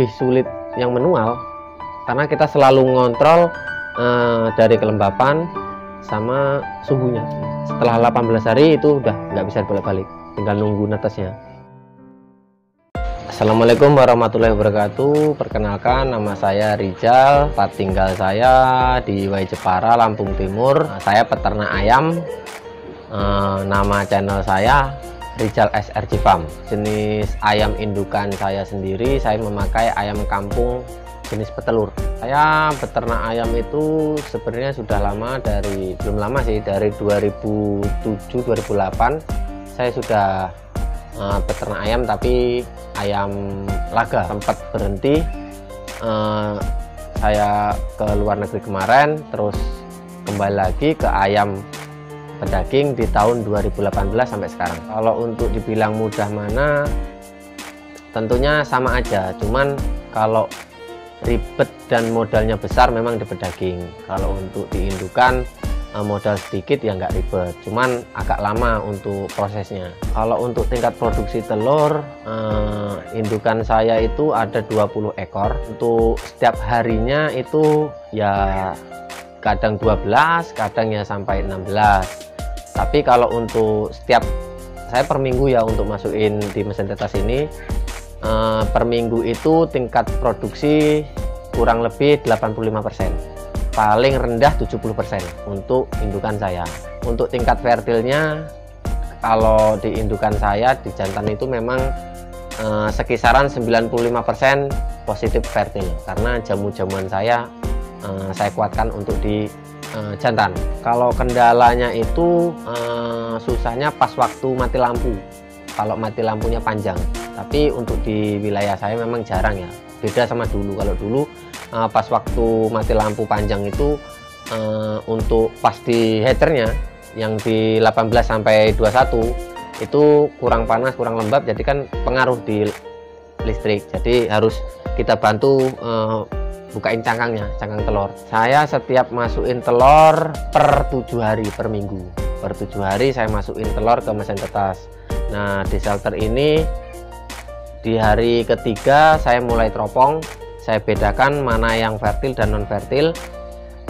lebih sulit yang manual karena kita selalu ngontrol dari kelembapan sama suhunya. Setelah 18 hari itu udah nggak bisa bolak-balik, tinggal nunggu netesnya. Assalamualaikum warahmatullahi wabarakatuh. Perkenalkan, nama saya Rizal, tempat tinggal saya di Way Jepara, Lampung Timur. Saya peternak ayam. Nama channel saya Rizal SRG Farm. Jenis ayam indukan saya sendiri, saya memakai ayam kampung jenis petelur. Saya beternak ayam itu sebenarnya sudah lama, belum lama sih, dari 2007-2008 saya sudah beternak ayam, tapi ayam laga. Sempat berhenti, saya ke luar negeri kemarin, terus kembali lagi ke ayam pedaging di tahun 2018 sampai sekarang. Kalau untuk dibilang mudah mana, tentunya sama aja, cuman kalau ribet dan modalnya besar memang di pedaging. Kalau untuk diindukan modal sedikit ya nggak ribet, cuman agak lama untuk prosesnya. Kalau untuk tingkat produksi telur, indukan saya itu ada 20 ekor. Untuk setiap harinya itu ya kadang 12, kadang ya sampai 16. Tapi kalau untuk saya per minggu ya, untuk masukin di mesin tetes ini, per minggu itu tingkat produksi kurang lebih 85%, paling rendah 70% untuk indukan saya. Untuk tingkat fertilnya, kalau di indukan saya di jantan itu memang sekisaran 95% positif fertil, karena jamu-jamuan saya kuatkan untuk di jantan. Kalau kendalanya itu susahnya pas waktu mati lampu, kalau mati lampunya panjang. Tapi untuk di wilayah saya memang jarang ya, beda sama dulu. Kalau dulu pas waktu mati lampu panjang itu untuk pas di headernya yang di 18 sampai 21 itu kurang panas, kurang lembab, jadi kan pengaruh di listrik, jadi harus kita bantu bukain cangkang telur. Saya setiap masukin telur per 7 hari per minggu. Per 7 hari saya masukin telur ke mesin tetes. Nah, di shelter ini di hari ketiga saya mulai teropong, saya bedakan mana yang fertil dan non fertil.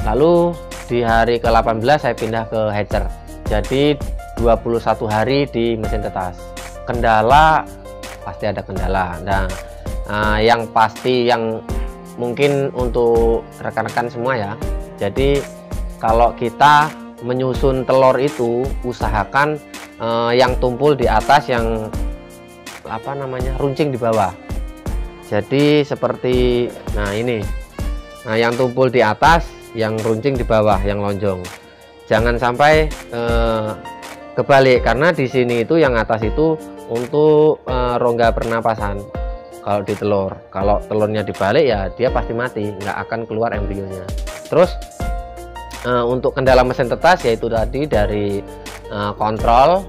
Lalu di hari ke-18 saya pindah ke hatcher. Jadi 21 hari di mesin tetes. Kendala pasti ada kendala. Nah, yang pasti yang mungkin untuk rekan-rekan semua ya, jadi kalau kita menyusun telur itu usahakan yang tumpul di atas, yang runcing di bawah. Jadi seperti ini, yang tumpul di atas, yang runcing di bawah, yang lonjong. Jangan sampai kebalik, karena di sini itu yang atas itu untuk rongga pernapasan. Kalau di telur, kalau telurnya dibalik ya dia pasti mati, nggak akan keluar embrionya. Terus untuk kendala mesin tetes yaitu tadi dari kontrol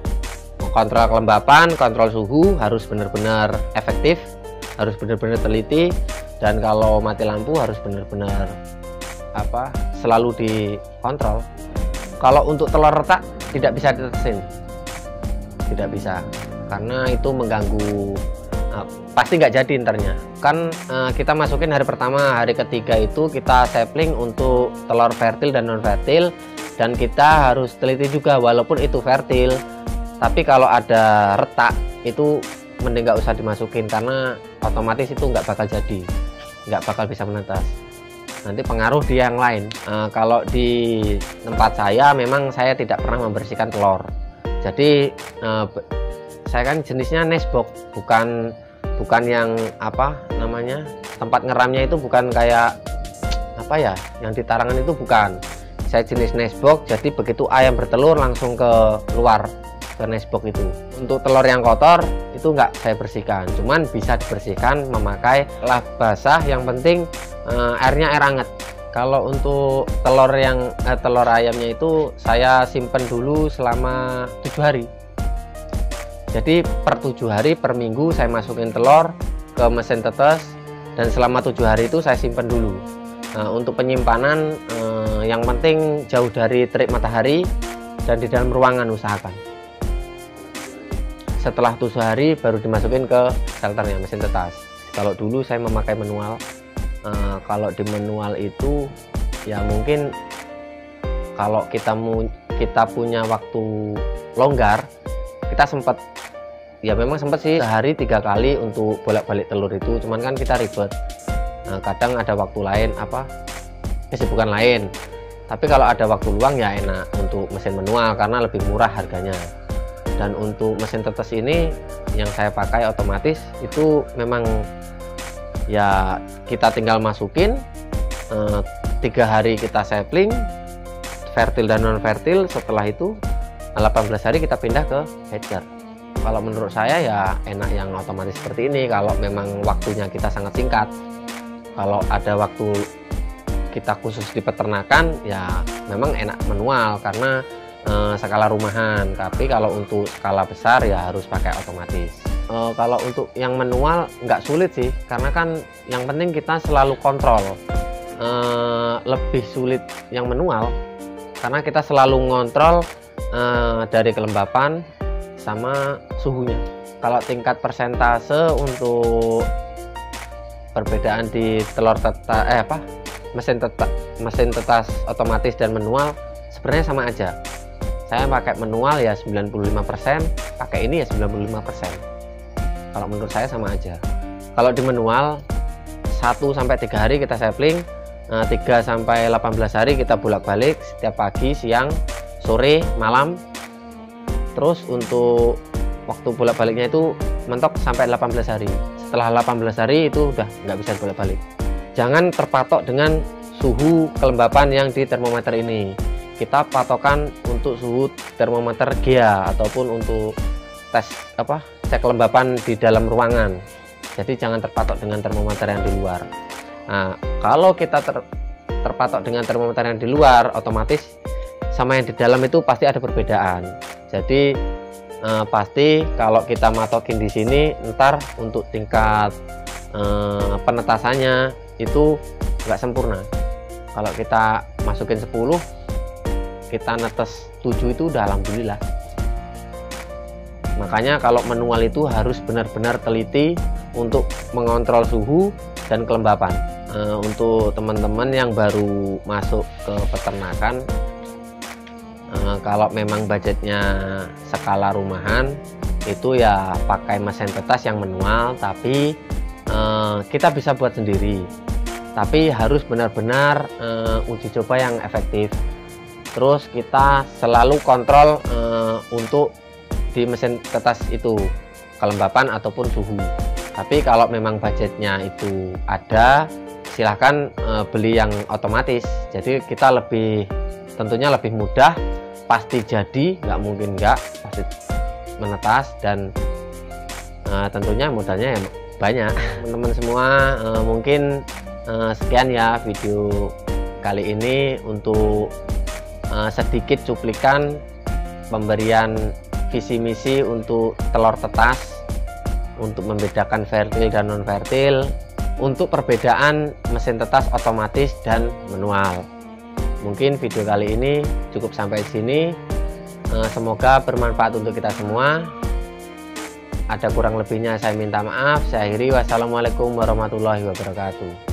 kelembapan, kontrol suhu harus benar-benar efektif, harus benar-benar teliti, dan kalau mati lampu harus benar-benar selalu dikontrol. Kalau untuk telur retak tidak bisa ditetesin, tidak bisa, karena itu mengganggu. Pasti nggak jadi internya kan. Kita masukin hari pertama, hari ketiga itu kita sampling untuk telur fertil dan non fertil, dan kita harus teliti juga walaupun itu fertil, tapi kalau ada retak itu mending nggak usah dimasukin, karena otomatis itu nggak bakal jadi, nggak bakal bisa menetas, nanti pengaruh di yang lain. Kalau di tempat saya memang saya tidak pernah membersihkan telur, jadi saya kan jenisnya nestbox, bukan yang tempat ngeramnya itu bukan kayak yang di tarangan itu, bukan. Saya jenis nestbox, jadi begitu ayam bertelur langsung ke luar ke nestbox itu. Untuk telur yang kotor itu nggak saya bersihkan, cuman bisa dibersihkan memakai lap basah, yang penting airnya air hangat. Kalau untuk telur ayamnya itu saya simpen dulu selama 7 hari. Jadi per 7 hari per minggu saya masukin telur ke mesin tetes, dan selama 7 hari itu saya simpan dulu. Untuk penyimpanan yang penting jauh dari terik matahari dan di dalam ruangan usahakan. Setelah 7 hari baru dimasukin ke shelternya, mesin tetes. Kalau dulu saya memakai manual. Kalau di manual itu ya mungkin kalau kita punya waktu longgar, kita sempat ya memang sempat sih sehari 3 kali untuk bolak-balik telur itu, cuman kan kita ribet. Kadang ada waktu lain, kesibukan lain, tapi kalau ada waktu luang ya enak untuk mesin manual karena lebih murah harganya. Dan untuk mesin tetes ini yang saya pakai otomatis itu memang ya kita tinggal masukin 3 hari kita sampling fertil dan non fertil, setelah itu 18 hari kita pindah ke hatcher. Kalau menurut saya ya enak yang otomatis seperti ini kalau memang waktunya kita sangat singkat. Kalau ada waktu kita khusus di peternakan ya memang enak manual karena skala rumahan, tapi kalau untuk skala besar ya harus pakai otomatis. Kalau untuk yang manual nggak sulit sih, karena kan yang penting kita selalu kontrol. Lebih sulit yang manual karena kita selalu ngontrol dari kelembapan sama suhunya. Kalau tingkat persentase untuk perbedaan di telur mesin tetas otomatis dan manual sebenarnya sama aja. Saya pakai manual ya 95%, pakai ini ya 95%. Kalau menurut saya sama aja. Kalau di manual 1-3 hari kita sampling, 3-18 hari kita bolak-balik setiap pagi, siang, sore, malam. Terus untuk waktu bolak-baliknya itu mentok sampai 18 hari. Setelah 18 hari itu udah nggak bisa bolak-balik. Jangan terpatok dengan suhu kelembapan yang di termometer ini. Kita patokan untuk suhu termometer GEA ataupun untuk tes cek kelembapan di dalam ruangan. Jadi jangan terpatok dengan termometer yang di luar. Nah, kalau kita terpatok dengan termometer yang di luar, otomatis sama yang di dalam itu pasti ada perbedaan. Jadi pasti kalau kita matokin di sini, ntar untuk tingkat penetasannya itu nggak sempurna. Kalau kita masukin 10, kita netes 7 itu udah alhamdulillah. Makanya kalau manual itu harus benar-benar teliti untuk mengontrol suhu dan kelembapan. Untuk teman-teman yang baru masuk ke peternakan, kalau memang budgetnya skala rumahan, itu ya pakai mesin tetas yang manual, tapi kita bisa buat sendiri. Tapi harus benar-benar uji coba yang efektif. Terus kita selalu kontrol untuk di mesin tetas itu kelembapan ataupun suhu. Tapi kalau memang budgetnya itu ada, silahkan beli yang otomatis. Jadi kita tentunya lebih mudah, pasti jadi, nggak mungkin nggak, pasti menetas, dan tentunya modalnya ya banyak. Teman-teman semua, mungkin sekian ya video kali ini untuk sedikit cuplikan pemberian visi misi untuk telur tetas, untuk membedakan fertil dan non fertil, untuk perbedaan mesin tetas otomatis dan manual. Mungkin video kali ini cukup sampai sini. Semoga bermanfaat untuk kita semua. Ada kurang lebihnya saya minta maaf. Saya akhiri, wassalamualaikum warahmatullahi wabarakatuh.